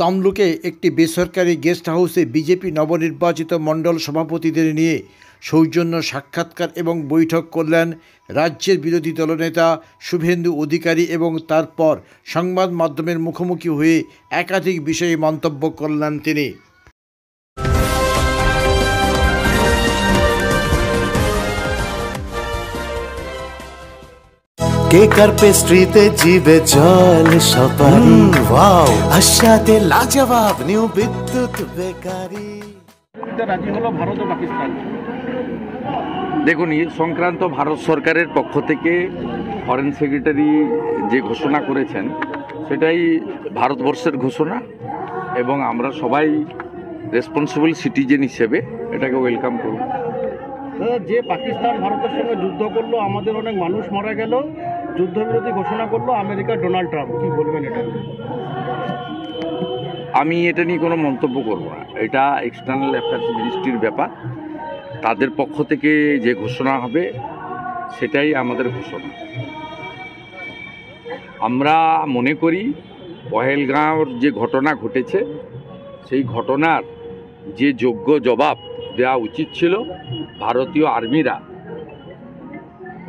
তমলুকে একটি বেসরকারি গেস্ট হাউসে বিজেপি নবনির্বাচিত মণ্ডল সভাপতিদের নিয়ে সৌজন্য সাক্ষাৎকার এবং বৈঠক করলেন রাজ্যের বিরোধী দলনেতা শুভেন্দু অধিকারী এবং তারপর সংবাদ মাধ্যমের মুখোমুখি হয়ে একাধিক বিষয়ে মন্তব্য করলেন তিনি। কেকার পেস্ট্রিতে জিবে জল সপারি ওয়াও আশাতে লাজবাব নিউ বিদ্যুৎ বেকারি। রাজি হলো ভারত ও পাকিস্তান। দেখুন, এই সংক্রান্ত ভারত সরকারের পক্ষ থেকে ফরেন সেক্রেটারি যে ঘোষণা করেছেন সেটাই ভারতবর্ষের ঘোষণা এবং আমরা সবাই রেসপন্সিবল সিটিজেন হিসেবে এটাকে ওয়েলকাম করব। যে পাকিস্তান ভারতের সঙ্গে যুদ্ধ করলো, আমাদের অনেক মানুষ মারা গেল, যুদ্ধবিরতি ঘোষণা করলো আমেরিকার ডোনাল্ড ট্রাম্প, কি বলবেন এটা? আমি এটা নিয়ে কোনো মন্তব্য করব না, এটা এক্সটার্নাল অ্যাফেয়ার্স মিনিস্ট্রির ব্যাপার। তাদের পক্ষ থেকে যে ঘোষণা হবে সেটাই আমাদের ঘোষণা। আমরা মনে করি পহেলগাঁওর যে ঘটনা ঘটেছে সেই ঘটনার যে যোগ্য জবাব দেওয়া উচিত ছিল, ভারতীয় আর্মিরা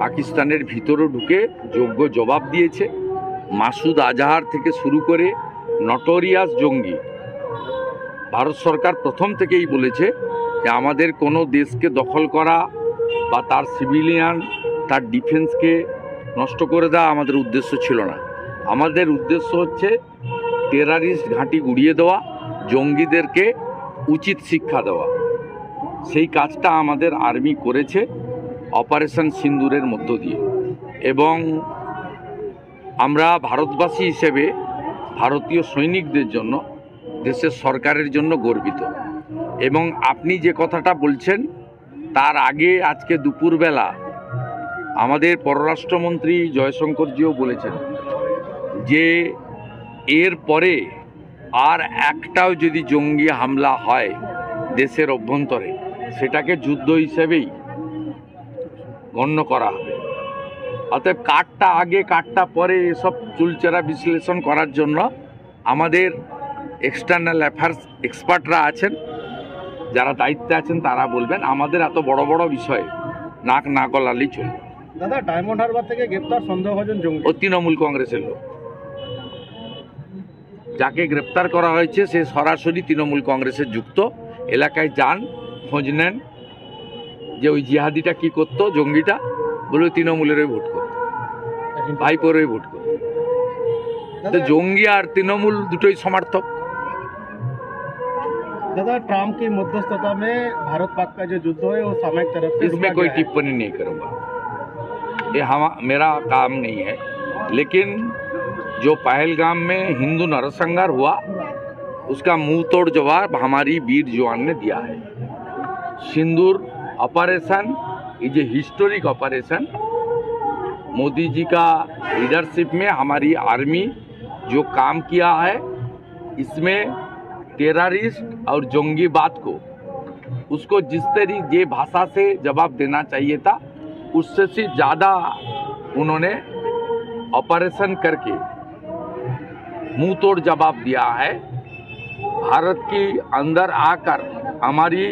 পাকিস্তানের ভিতরে ঢুকে যোগ্য জবাব দিয়েছে। মাসুদ আজহার থেকে শুরু করে নটোরিয়াস জঙ্গি, ভারত সরকার প্রথম থেকেই বলেছে যে আমাদের কোনো দেশকে দখল করা বা তার সিভিলিয়ান, তার ডিফেন্সকে নষ্ট করে দেওয়া আমাদের উদ্দেশ্য ছিল না। আমাদের উদ্দেশ্য হচ্ছে টেরারিস্ট ঘাঁটি গুড়িয়ে দেওয়া, জঙ্গিদেরকে উচিত শিক্ষা দেওয়া। সেই কাজটা আমাদের আর্মি করেছে অপারেশন সিন্দুরের মধ্য দিয়ে এবং আমরা ভারতবাসী হিসেবে ভারতীয় সৈনিকদের জন্য, দেশের সরকারের জন্য গর্বিত। এবং আপনি যে কথাটা বলছেন তার আগে আজকে দুপুরবেলা আমাদের পররাষ্ট্রমন্ত্রী জয়শঙ্করজিও বলেছেন যে এর পরে আর একটাও যদি জঙ্গি হামলা হয় দেশের অভ্যন্তরে সেটাকে যুদ্ধ হিসেবেই গণ্য করা হবে। অতএব কারটা আগে কারটা পরে এসব চুলচেরা বিশ্লেষণ করার জন্য আমাদের এক্সটার্নাল অ্যাফেয়ার্স এক্সপার্টরা আছেন, যারা দায়িত্বে আছেন তারা বলবেন। আমাদের এত বড় বড় বিষয়ে নাক না গলালেই চলবে। দাদা, ডায়মন্ড হারবার থেকে গ্রেপ্তার সন্দেহভাজন জঙ্গি ও তৃণমূল কংগ্রেসের লোক। যাকে গ্রেপ্তার করা হয়েছে সে সরাসরি তৃণমূল কংগ্রেসের যুক্ত। এলাকায় যান, খোঁজ নেন যে ওই জিহাদিটা কি করতো, জঙ্গিটা বলে তৃণমূলেরই ভোট করত, ভাইপোরই ভোট করত। জঙ্গি আর তৃণমূল দুটোই সমর্থক। दादा, ट्रम्प की मध्यस्थता में भारत पाक का जो युद्ध है वो सामयिक तरफ से इसमें कोई टिप्पणी नहीं करूंगा, ये मेरा काम नहीं है। लेकिन जो पहलगाम में हिंदू नरसंहार हुआ उसका मुंह तोड़ जवाब हमारी वीर जवान ने दिया है। Sindoor operation is a historic operation. Modi ji का लीडरशिप में हमारी आर्मी जो काम किया है, इसमें टेररिस्ट और जंगीवाद को उसको जिस तरीके भाषा से जवाब देना चाहिए था उससे से ज़्यादा उन्होंने ऑपरेशन करके मुंह तोड़ जवाब दिया है। भारत की अंदर आकर हमारी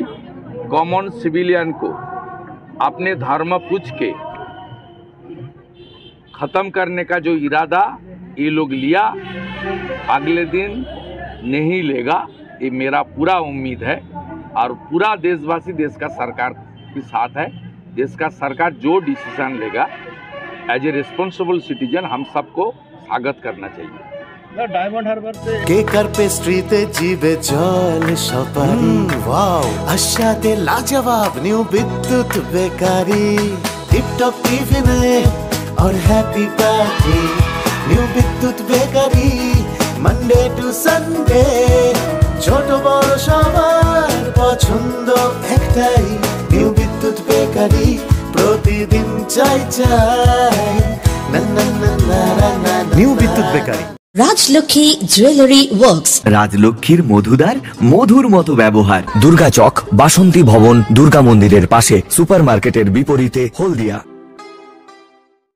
कॉमन सिविलियन को अपने धर्म पूछ के ख़त्म करने का जो इरादा ये लोग लिया, अगले दिन नहीं लेगा, ये मेरा पूरा उम्मीद है। और पूरा देशवासी देश का सरकार के साथ है। देश का सरकार जो डिसीजन लेगा एज ए रिस्पॉन्सिबल सिटीजन हम सबको स्वागत करना चाहिए। डायमंड हार्बर से কেকার পেস্ট্রিতে জিবে জল সপারি ওয়াও আশাতে লাজবাব নিউ বিদ্যুৎ বেকারি। টিপটপ টিফিনে और हैप्पी पार्टी নিউ বিদ্যুৎ বেকারি। মানডে টু সানডে ছোট বড় সবার পছন্দ একটাই, নিউ বিদ্যুৎ বেকারি। প্রতিদিন চাই চাই না না না না না। নিউ বিদ্যুৎ বেকারি। রাজলক্ষ্মী জুয়েলারি ওয়ার্কস, রাজলক্ষ্মীর মধুদার মধুর মতো ব্যবহার। দুর্গা চক, বাসন্তী ভবন, দুর্গা মন্দিরের পাশে, সুপার মার্কেটের বিপরীতে, হলদিয়া।